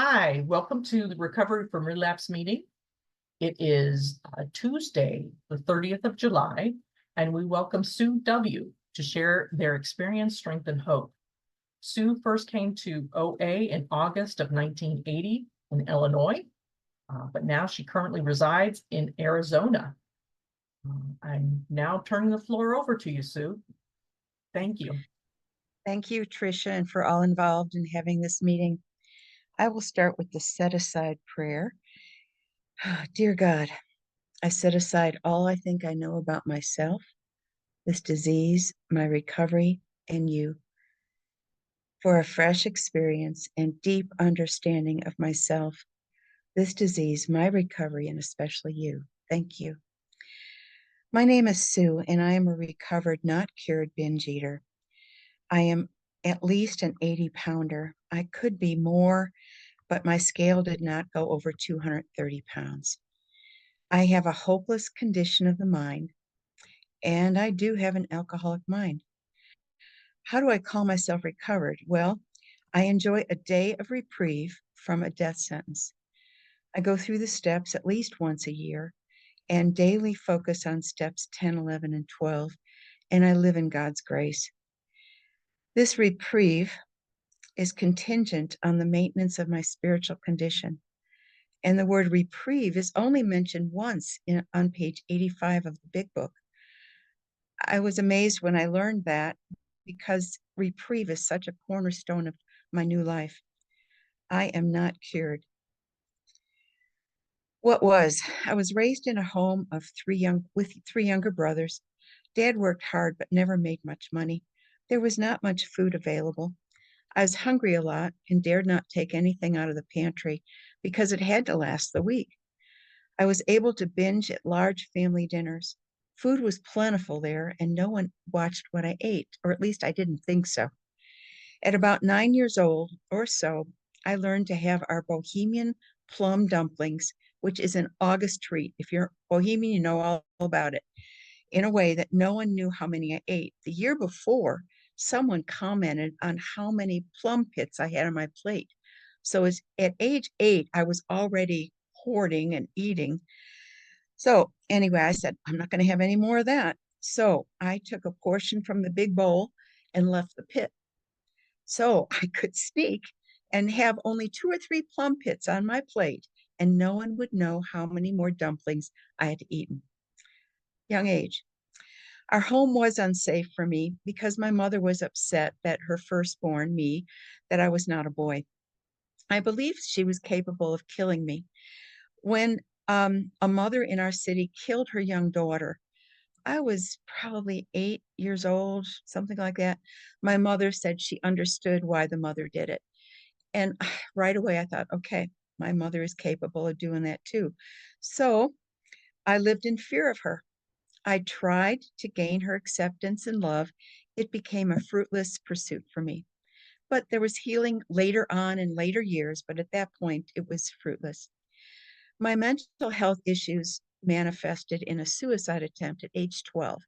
Hi, welcome to the Recovery from Relapse meeting. It is Tuesday, the 30th of July, and we welcome Sue W. to share their experience, strength, and hope. Sue first came to OA in August of 1980 in Illinois, but now she currently resides in Arizona. I'm now turning the floor over to you, Sue. Thank you. Thank you, Tricia, and for all involved in having this meeting. I will start with the set aside prayer. Dear God, I set aside all I think I know about myself, this disease, my recovery, and you for a fresh experience and deep understanding of myself, this disease, my recovery, and especially you. Thank you. My name is Sue, and I am a recovered, not cured binge eater. I am at least an 80-pounder. I could be more, but my scale did not go over 230 pounds. I have a hopeless condition of the mind, and I do have an alcoholic mind. How do I call myself recovered? Well, I enjoy a day of reprieve from a death sentence. I go through the steps at least once a year and daily focus on steps 10, 11, and 12, and I live in God's grace. This reprieve is contingent on the maintenance of my spiritual condition. And the word reprieve is only mentioned once on page 85 of the big book. I was amazed when I learned that because reprieve is such a cornerstone of my new life. I am not cured. What was? I was raised in a home of with three younger brothers. Dad worked hard but never made much money. There was not much food available. I was hungry a lot and dared not take anything out of the pantry because it had to last the week. I was able to binge at large family dinners. Food was plentiful there, and no one watched what I ate, or at least I didn't think so. At about 9 years old or so, I learned to have our Bohemian plum dumplings, which is an August treat. If you're Bohemian, you know all about it, in a way that no one knew how many I ate. The year before, someone commented on how many plum pits I had on my plate. So at age 8, I was already hoarding and eating. So anyway, I said, I'm not going to have any more of that. So I took a portion from the big bowl and left the pit. So I could sneak and have only 2 or 3 plum pits on my plate, and no one would know how many more dumplings I had eaten. Young age. Our home was unsafe for me because my mother was upset that her firstborn, me, that I was not a boy. I believed she was capable of killing me. When a mother in our city killed her young daughter, I was probably 8 years old, something like that. My mother said she understood why the mother did it. And right away I thought, okay, my mother is capable of doing that too. So I lived in fear of her. I tried to gain her acceptance and love. It became a fruitless pursuit for me. But there was healing later on in later years, but at that point it was fruitless. My mental health issues manifested in a suicide attempt at age 12.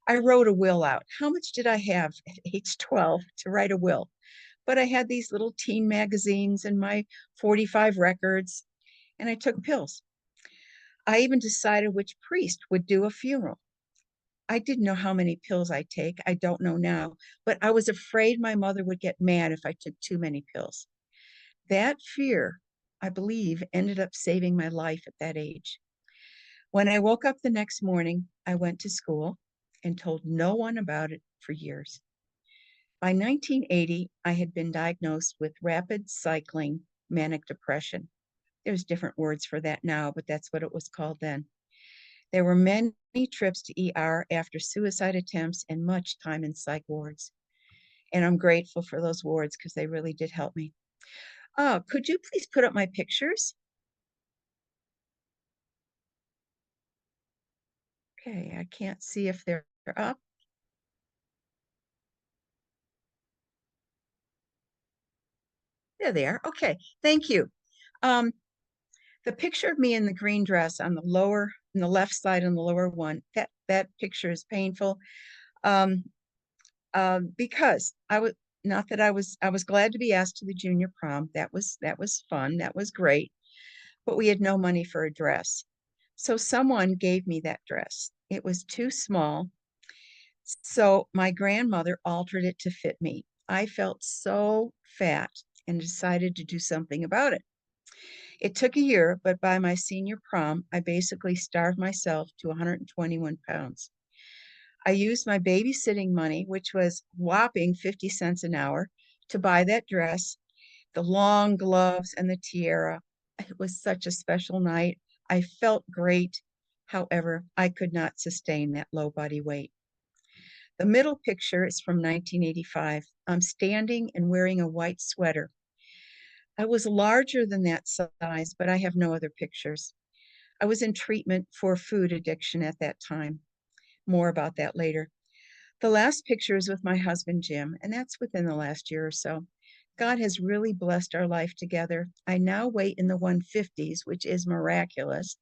I wrote a will out. How much did I have at age 12 to write a will? But I had these little teen magazines and my 45 records, and I took pills. I even decided which priest would do a funeral. I didn't know how many pills I take. I don't know now, but I was afraid my mother would get mad if I took too many pills. That fear, I believe, ended up saving my life at that age. When I woke up the next morning, I went to school and told no one about it for years. By 1980, I had been diagnosed with rapid cycling manic depression. There's different words for that now, but that's what it was called then. There were many trips to ER after suicide attempts and much time in psych wards. And I'm grateful for those wards because they really did help me. Could you please put up my pictures? Okay, I can't see if they're up. There they are. Okay, thank you. Um, the picture of me in the green dress on the left side on the lower one, that picture is painful. Because I was not that I was glad to be asked to the junior prom. That was fun. That was great. But we had no money for a dress. So someone gave me that dress. It was too small. So my grandmother altered it to fit me. I felt so fat and decided to do something about it. It took a year, but by my senior prom, I basically starved myself to 121 pounds. I used my babysitting money, which was whopping 50 cents an hour, to buy that dress, the long gloves, and the tiara. It was such a special night. I felt great. However, I could not sustain that low body weight. The middle picture is from 1985. I'm standing and wearing a white sweater. I was larger than that size, but I have no other pictures. I was in treatment for food addiction at that time. More about that later. The last picture is with my husband, Jim, and that's within the last year or so. God has really blessed our life together. I now weigh in the 150s, which is miraculous,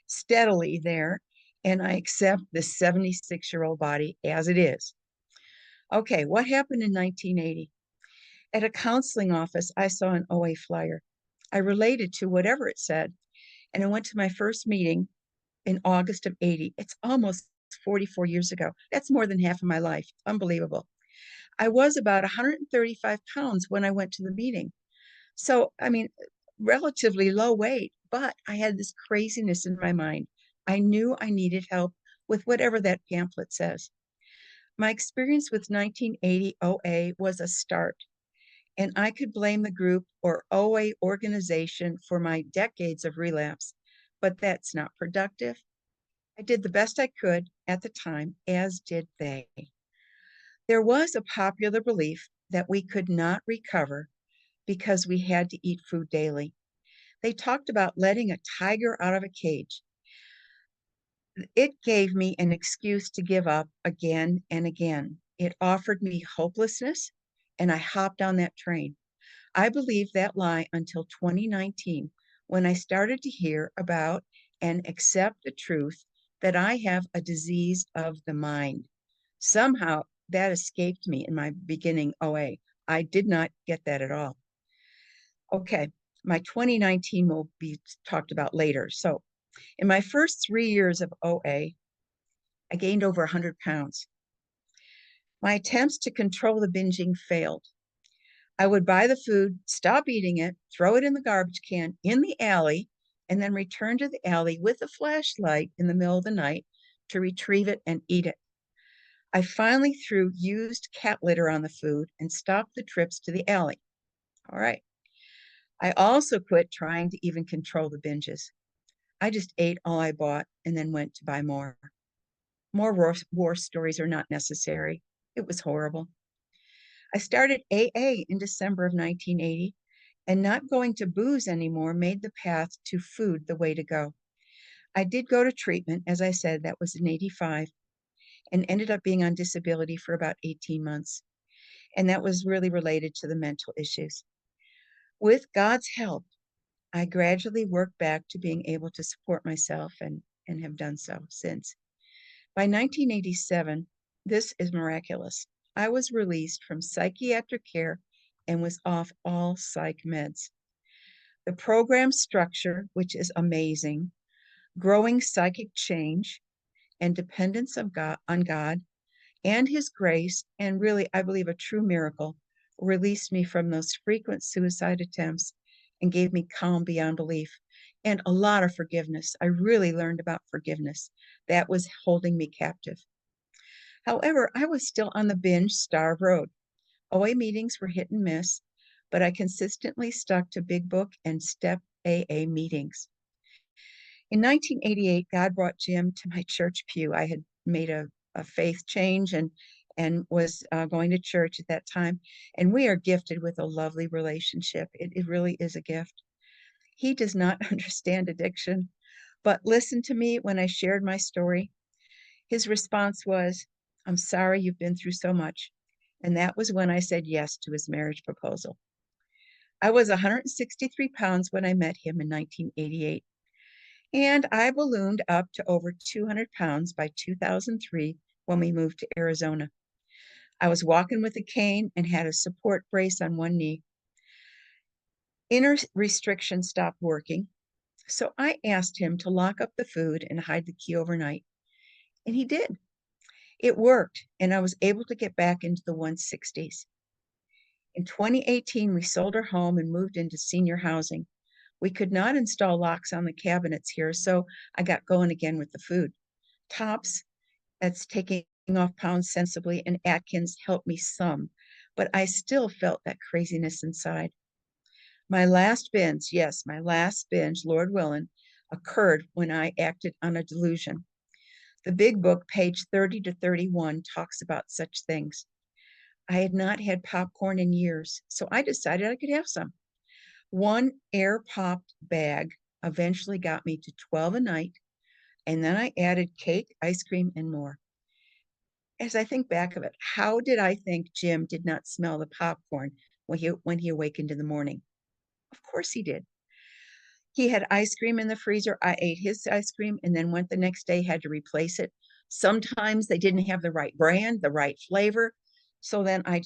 steadily there, and I accept this 76-year-old body as it is. Okay, what happened in 1980? At a counseling office, I saw an OA flyer. I related to whatever it said, and I went to my first meeting in August of 80. It's almost 44 years ago. That's more than half of my life. Unbelievable. I was about 135 pounds when I went to the meeting. So, I mean, relatively low weight, but I had this craziness in my mind. I knew I needed help with whatever that pamphlet says. My experience with 1980 OA was a start, and I could blame the group or OA organization for my decades of relapse, but that's not productive. I did the best I could at the time, as did they. There was a popular belief that we could not recover because we had to eat food daily. They talked about letting a tiger out of a cage. It gave me an excuse to give up again and again. It offered me hopelessness, and I hopped on that train. I believed that lie until 2019, when I started to hear about and accept the truth that I have a disease of the mind. Somehow that escaped me in my beginning OA. I did not get that at all. Okay, my 2019 will be talked about later. So, in my first 3 years of OA, I gained over 100 pounds. My attempts to control the binging failed. I would buy the food, stop eating it, throw it in the garbage can in the alley, and then return to the alley with a flashlight in the middle of the night to retrieve it and eat it. I finally threw used cat litter on the food and stopped the trips to the alley. All right. I also quit trying to even control the binges. I just ate all I bought and then went to buy more. More war stories are not necessary. It was horrible. I started AA in December of 1980, and not going to booze anymore made the path to food the way to go. I did go to treatment, as I said, that was in 85, and ended up being on disability for about 18 months. And that was really related to the mental issues. With God's help, I gradually worked back to being able to support myself and have done so since. By 1987, this is miraculous. I was released from psychiatric care and was off all psych meds. The program structure, which is amazing, growing psychic change and dependence of God on God and his grace, and really, I believe a true miracle, released me from those frequent suicide attempts and gave me calm beyond belief and a lot of forgiveness. I really learned about forgiveness. That was holding me captive. However, I was still on the binge starve road. OA meetings were hit and miss, but I consistently stuck to Big Book and Step AA meetings. In 1988, God brought Jim to my church pew. I had made a faith change and was going to church at that time. And we are gifted with a lovely relationship. It really is a gift. He does not understand addiction, but listened to me when I shared my story. His response was, "I'm sorry you've been through so much." And that was when I said yes to his marriage proposal. I was 163 pounds when I met him in 1988, and I ballooned up to over 200 pounds by 2003 when we moved to Arizona. I was walking with a cane and had a support brace on one knee. Inner restriction stopped working, so I asked him to lock up the food and hide the key overnight, and he did. It worked, and I was able to get back into the 160s. In 2018, we sold our home and moved into senior housing. We could not install locks on the cabinets here, so I got going again with the food. Tops, that's taking off pounds sensibly, and Atkins helped me some, but I still felt that craziness inside. My last binge, yes, my last binge, Lord willing, occurred when I acted on a delusion. The big book, page 30 to 31, talks about such things. I had not had popcorn in years, so I decided I could have some. One air popped bag eventually got me to 12 a night, and then I added cake, ice cream, and more. As I think back of it, how did I think Jim did not smell the popcorn when he awakened in the morning? Of course he did. He had ice cream in the freezer. I ate his ice cream and then went the next day, had to replace it. Sometimes they didn't have the right brand, the right flavor. So then I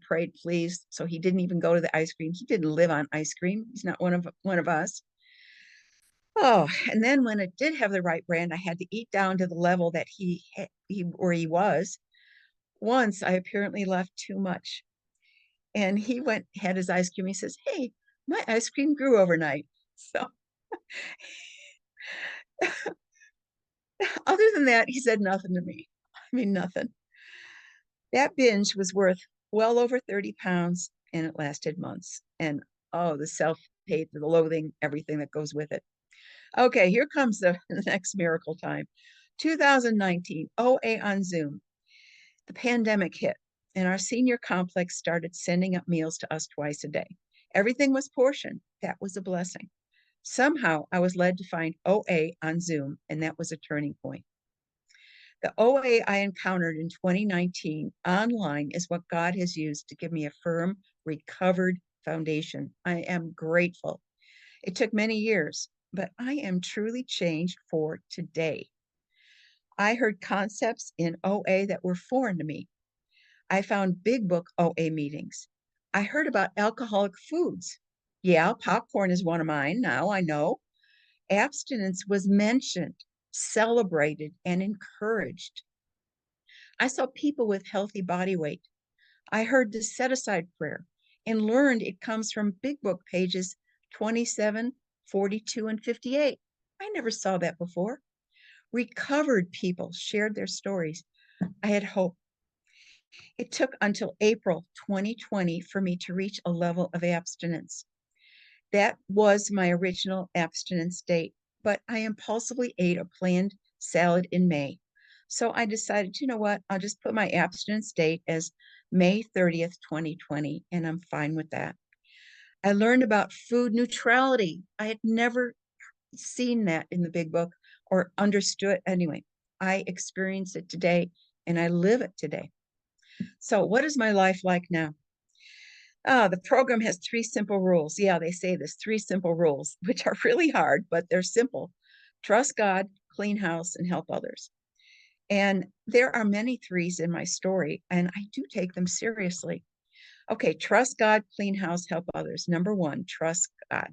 prayed, please. So he didn't even go to the ice cream. He didn't live on ice cream. He's not one of us. Oh, and then when it did have the right brand, I had to eat down to the level that he was. Once I apparently left too much. And he had his ice cream. He says, "Hey, my ice cream grew overnight." So other than that, he said nothing to me. I mean, nothing. That binge was worth well over 30 pounds and it lasted months. And oh, the self-hate, the loathing, everything that goes with it. Okay, here comes the next miracle time. 2019, OA on Zoom. The pandemic hit, and our senior complex started sending up meals to us twice a day. Everything was portioned. That was a blessing. Somehow I was led to find OA on Zoom, and that was a turning point. The OA I encountered in 2019 online is what God has used to give me a firm, recovered foundation. I am grateful. It took many years, but I am truly changed for today. I heard concepts in OA that were foreign to me. I found big book OA meetings. I heard about alcoholic foods. Yeah, popcorn is one of mine now, I know. Abstinence was mentioned, celebrated, and encouraged. I saw people with healthy body weight. I heard the set aside prayer and learned it comes from big book pages 27, 42, and 58. I never saw that before. Recovered people shared their stories. I had hope. It took until April 2020 for me to reach a level of abstinence. That was my original abstinence date, but I impulsively ate a planned salad in May. So I decided, you know what? I'll just put my abstinence date as May 30th, 2020, and I'm fine with that. I learned about food neutrality. I had never seen that in the big book or understood. Anyway, I experienced it today and I live it today. So, what is my life like now? The program has three simple rules. Yeah, they say this three simple rules, which are really hard, but they're simple. Trust God, clean house, and help others. And there are many threes in my story, and I do take them seriously. Okay, trust God, clean house, help others. Number one, trust God.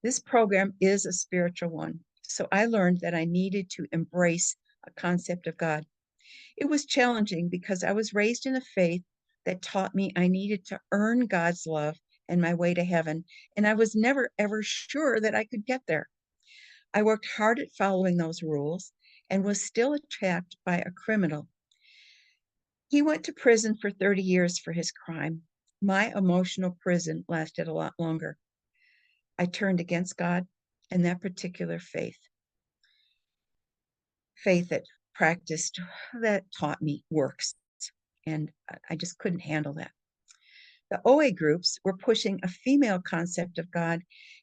This program is a spiritual one. So I learned that I needed to embrace a concept of God. It was challenging because I was raised in a faith that taught me I needed to earn God's love and my way to heaven, and I was never ever sure that I could get there. I worked hard at following those rules and was still attacked by a criminal. He went to prison for 30 years for his crime. My emotional prison lasted a lot longer. I turned against God and that particular faith that practiced, that taught me works. And I just couldn't handle that. The OA groups were pushing a female concept of God,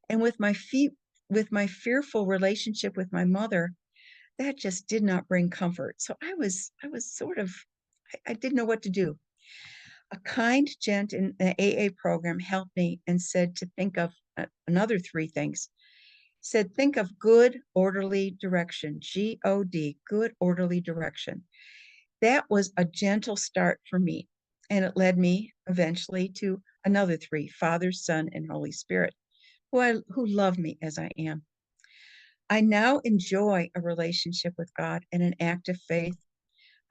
and with my fearful relationship with my mother, that just did not bring comfort. So I was sort of I didn't know what to do. A kind gent in the AA program helped me and said to think of another three things. Said think of good orderly direction, God, good orderly direction. That was a gentle start for me, and it led me eventually to another three: Father, Son, and Holy Spirit, who love me as I am. I now enjoy a relationship with God and an active faith.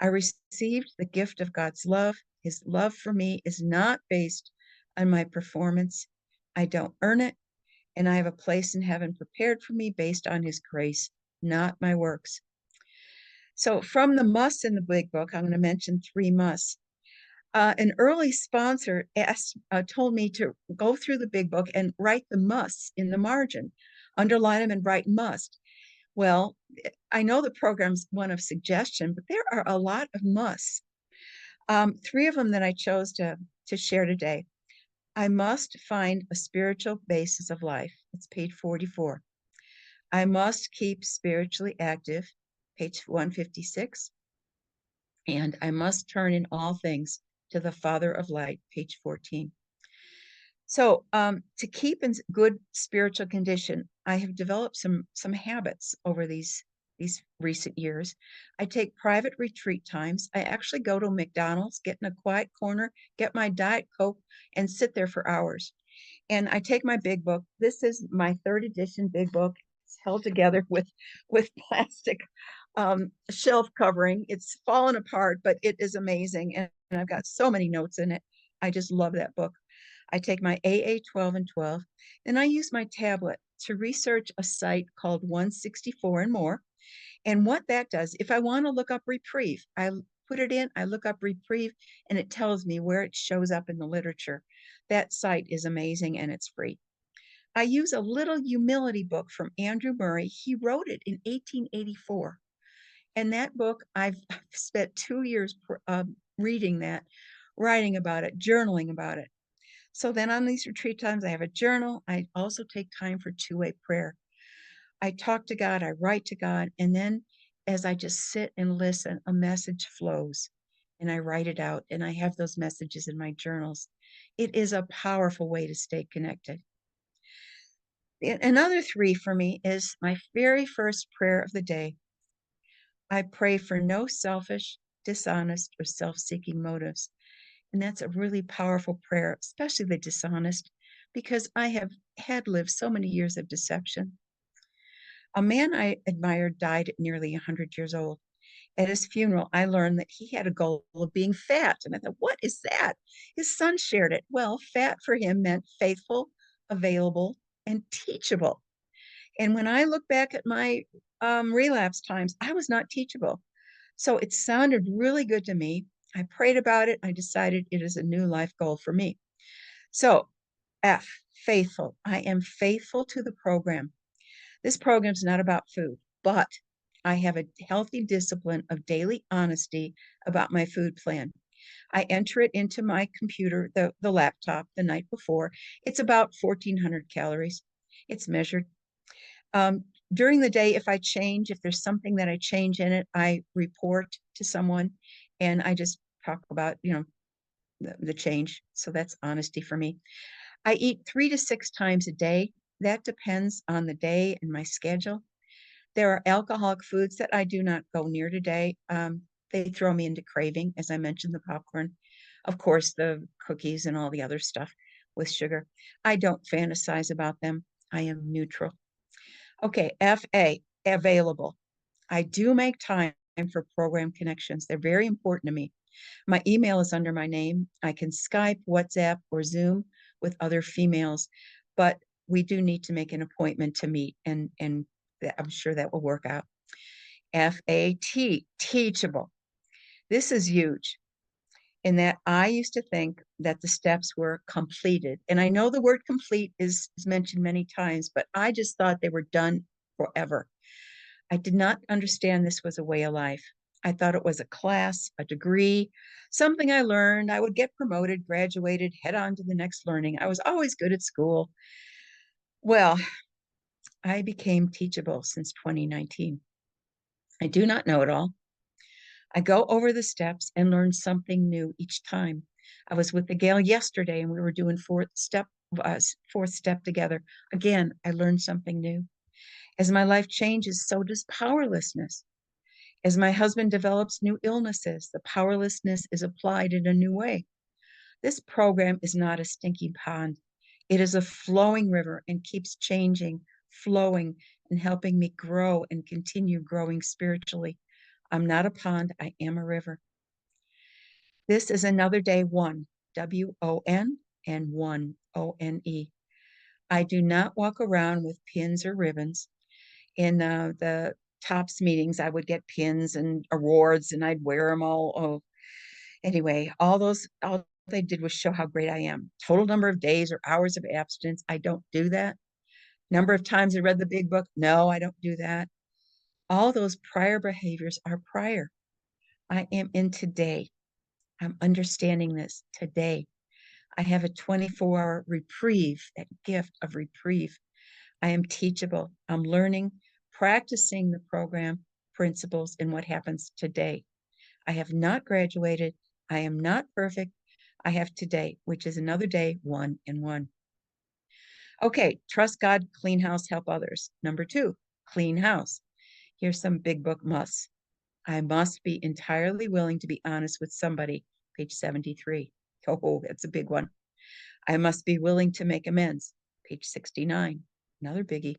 I received the gift of God's love. His love for me is not based on my performance. I don't earn it, and I have a place in heaven prepared for me based on his grace, not my works. So, from the musts in the big book, I'm going to mention three musts. An early sponsor told me to go through the big book and write the musts in the margin, underline them and write must. Well, I know the program's one of suggestion, but there are a lot of musts. Three of them that I chose to share today. I must find a spiritual basis of life. It's page 44. I must keep spiritually active, page 156. And I must turn in all things to the Father of light, page 14. So to keep in good spiritual condition, I have developed some habits over these recent years. I take private retreat times. I actually go to McDonald's, get in a quiet corner, get my Diet Coke, and sit there for hours. And I take my big book. This is my third edition big book. It's held together with plastic shelf covering. It's fallen apart, but it is amazing. And I've got so many notes in it. I just love that book. I take my AA 12 and 12, and I use my tablet to research a site called 164 and more. And what that does, if I want to look up reprieve, I put it in, I look up reprieve, and it tells me where it shows up in the literature. That site is amazing and it's free. I use a little humility book from Andrew Murray. He wrote it in 1884. And that book, I've spent 2 years reading that, writing about it, journaling about it. So then on these retreat times, I have a journal. I also take time for two-way prayer. I talk to God, I write to God, and then as I just sit and listen, a message flows and I write it out and I have those messages in my journals. It is a powerful way to stay connected. Another three for me is my very first prayer of the day. I pray for no selfish, dishonest, or self-seeking motives. And that's a really powerful prayer, especially the dishonest, because I have had lived so many years of deception. A man I admired died at nearly 100 years old. At his funeral, I learned that he had a goal of being fat. And I thought, what is that? His son shared it. Well, fat for him meant faithful, available, and teachable. And when I look back at my relapse times, I was not teachable. So it sounded really good to me. I prayed about it. I decided it is a new life goal for me. So, F, faithful. I am faithful to the program. This program is not about food, but I have a healthy discipline of daily honesty about my food plan. I enter it into my computer, the laptop, the night before. It's about 1,400 calories. It's measured. During the day, if there's something that I change in it, I report to someone and I just talk about, the change. So that's honesty for me. I eat 3 to 6 times a day. That depends on the day and my schedule. There are alcoholic foods that I do not go near today. They throw me into craving, as I mentioned, the popcorn, of course, the cookies and all the other stuff with sugar. I don't fantasize about them. I am neutral. Okay, FA, available. I do make time for program connections. They're very important to me. My email is under my name. I can Skype, WhatsApp, or Zoom with other females, but we do need to make an appointment to meet, and I'm sure that will work out. FAT, teachable. This is huge in that I used to think that the steps were completed. And I know the word complete is mentioned many times, but I just thought they were done forever. I did not understand this was a way of life. I thought it was a class, a degree, something I learned. I would get promoted, graduated, head on to the next learning. I was always good at school. Well, I became teachable since 2019. I do not know it all. I go over the steps and learn something new each time. I was with the gal yesterday and we were doing fourth step together. Again, I learned something new. As my life changes, so does powerlessness. As my husband develops new illnesses, the powerlessness is applied in a new way. This program is not a stinking pond. It is a flowing river and keeps changing, flowing, and helping me grow and continue growing spiritually. I'm not a pond, I am a river. This is another day one, WON and one, ONE. I do not walk around with pins or ribbons. In the TOPS meetings, I would get pins and awards and I'd wear them all. Oh, anyway, all they did was show how great I am. Total number of days or hours of abstinence, I don't do that. Number of times I read the big book, no, I don't do that. All those prior behaviors are prior. I am in today. I'm understanding this today. I have a 24-hour reprieve, that gift of reprieve. I am teachable. I'm learning, practicing the program principles in what happens today. I have not graduated. I am not perfect. I have today, which is another day, one and one. Okay, trust God, clean house, help others. Number two, clean house. Here's some big book musts. I must be entirely willing to be honest with somebody, page 73. Oh, that's a big one. I must be willing to make amends, page 69. Another biggie.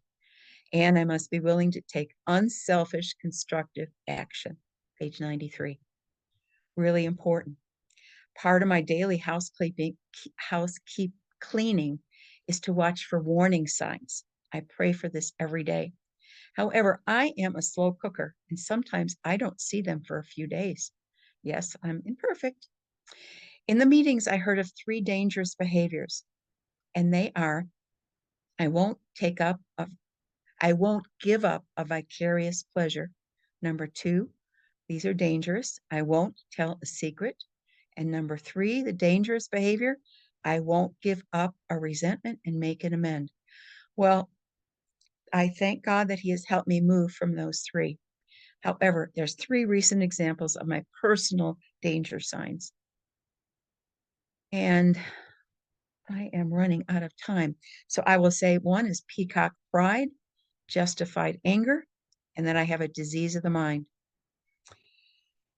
And I must be willing to take unselfish, constructive action, page 93. Really important. Part of my daily housekeeping cleaning is to watch for warning signs. I pray for this every day. However, I am a slow cooker, and sometimes I don't see them for a few days. Yes, I'm imperfect. In the meetings, I heard of 3 dangerous behaviors, and they are: I won't give up a vicarious pleasure. Number 2, these are dangerous. I won't tell a secret. And number 3, the dangerous behavior, I won't give up a resentment and make an amend. Well, I thank God that He has helped me move from those 3. However, there's 3 recent examples of my personal danger signs. And I am running out of time. So I will say 1 is peacock pride, justified anger, and then I have a disease of the mind.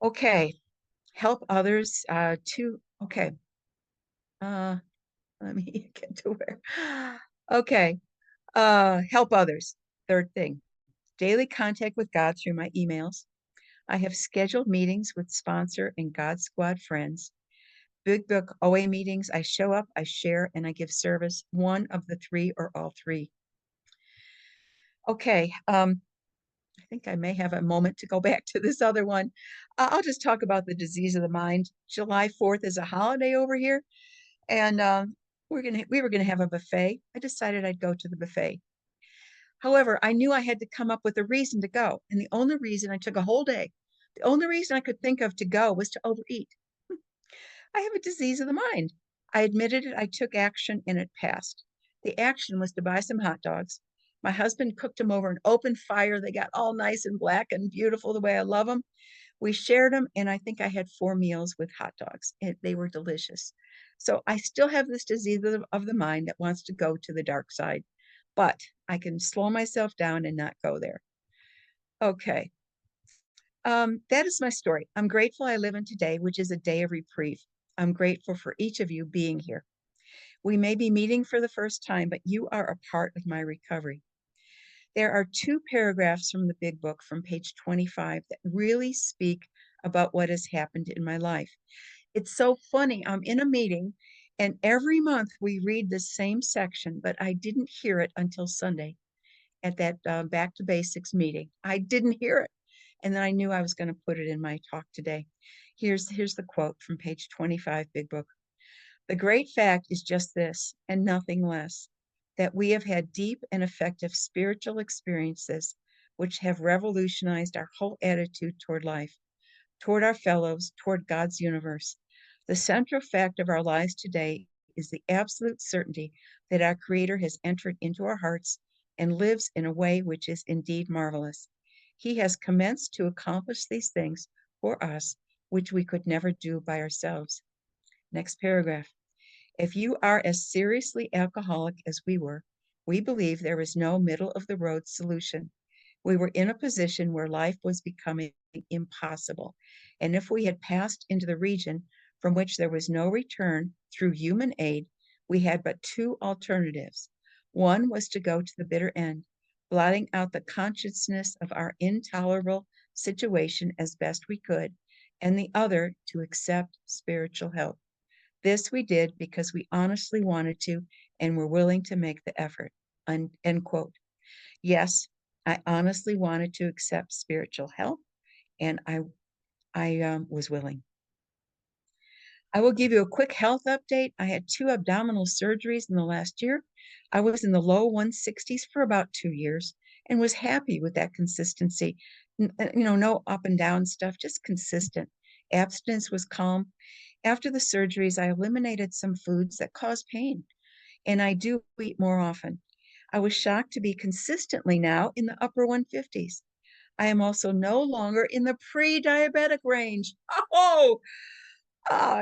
Okay, help others. 2. Okay. Let me get to where. Okay. Help others. 3rd thing, daily contact with God through my emails. I have scheduled meetings with sponsor and God Squad friends. Big Book OA meetings, I show up, I share, and I give service, 1 of the 3 or all 3. Okay, I think I may have a moment to go back to this other one. I'll just talk about the disease of the mind. July 4th is a holiday over here, and we were gonna have a buffet. I decided I'd go to the buffet. However, I knew I had to come up with a reason to go, and the only reason I took a whole day, the only reason I could think of to go was to overeat. I have a disease of the mind. I admitted it, I took action, and it passed. The action was to buy some hot dogs. My husband cooked them over an open fire. They got all nice and black and beautiful the way I love them. We shared them, and I think I had 4 meals with hot dogs. They were delicious. So I still have this disease of the mind that wants to go to the dark side, but I can slow myself down and not go there. Okay. That is my story. I'm grateful I live in today, which is a day of reprieve. I'm grateful for each of you being here. We may be meeting for the first time, but you are a part of my recovery. There are 2 paragraphs from the big book from page 25 that really speak about what has happened in my life. It's so funny. I'm in a meeting, and every month we read the same section, but I didn't hear it until Sunday at that Back to Basics meeting. I didn't hear it. And then I knew I was going to put it in my talk today. Here's the quote from page 25, Big Book. The great fact is just this, and nothing less, that we have had deep and effective spiritual experiences which have revolutionized our whole attitude toward life, toward our fellows, toward God's universe. The central fact of our lives today is the absolute certainty that our Creator has entered into our hearts and lives in a way which is indeed marvelous. He has commenced to accomplish these things for us, which we could never do by ourselves. Next paragraph. If you are as seriously alcoholic as we were, we believe there is no middle of the road solution. We were in a position where life was becoming impossible, and if we had passed into the region from which there was no return through human aid, we had but two alternatives. One was to go to the bitter end, blotting out the consciousness of our intolerable situation as best we could, and the other to accept spiritual help. This we did because we honestly wanted to and were willing to make the effort. End quote. Yes, I honestly wanted to accept spiritual help, and I was willing. I will give you a quick health update. I had two abdominal surgeries in the last year. I was in the low 160s for about 2 years and was happy with that consistency. No up and down stuff, just consistent. Abstinence was calm. After the surgeries, I eliminated some foods that cause pain, and I do eat more often. I was shocked to be consistently now in the upper 150s. I am also no longer in the pre-diabetic range. Oh,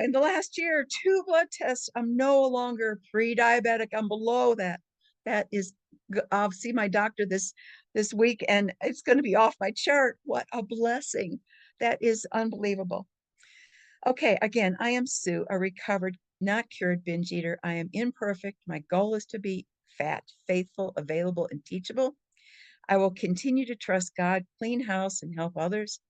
in the last year, 2 blood tests. I'm no longer pre-diabetic. I'm below that. That is, I'll see my doctor this week, and it's going to be off my chart. What a blessing! That is unbelievable. Okay, again, I am Sue, a recovered, not cured binge eater. I am imperfect. My goal is to be fat, faithful, available, and teachable. I will continue to trust God, clean house, and help others.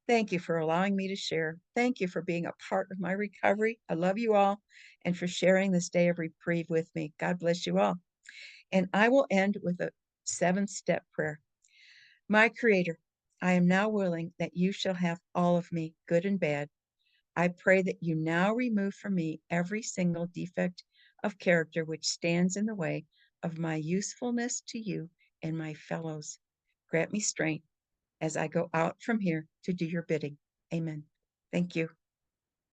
Thank you for allowing me to share. Thank you for being a part of my recovery. I love you all and for sharing this day of reprieve with me. God bless you all. And I will end with a 7-step prayer. My Creator, I am now willing that you shall have all of me, good and bad. I pray that you now remove from me every single defect of character which stands in the way of my usefulness to you and my fellows. Grant me strength as I go out from here to do your bidding. Amen. Thank you.